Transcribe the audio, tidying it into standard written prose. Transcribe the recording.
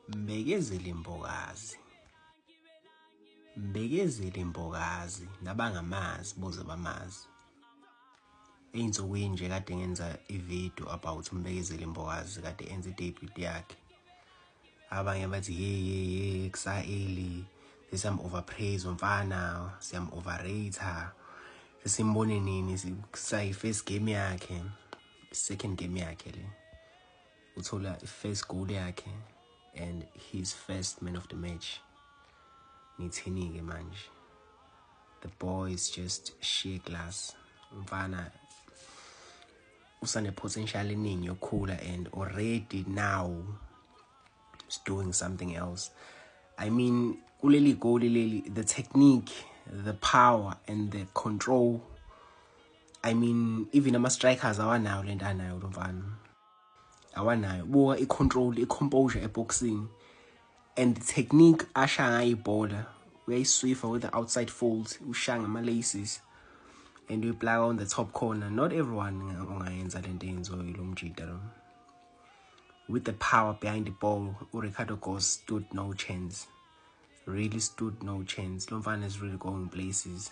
Mbekezeli Mbokazi nabangamazi boze bamazi. Ey'nsukwini nje kade ngenza i-video about Mbekezeli Mbokazi kade enza i-debut yakhe. Abanye bathi hey kusa-early sesiyam-overpraise umfana, siyam-overrate, sesimbone nini sayi-first game yakhe, second game yakhe le. Uthola i-first goal yakhe and his first man of the match. Ngithini-ke manje? The boy is just sheer class. Umfana usane-potential eningi yokukhula and already now is doing something else. I mean, kuleli goal leli, the technique, the power and the control. I mean, even ama-strikers awanayo lento anayo lo mfana. Awanayo. Buka i-control, i-composure e-boxing. And the technique ashaya ibhola, uyayiswifa with the outside folds, ushaya ngama-laces, and you plug on the top corner. Not everyone ungayenza lento eyenziwe lo mjida lo. With the power behind the ball, Ricardo Ghost stood no chance. Really stood no chance. Lo mfana is really going places.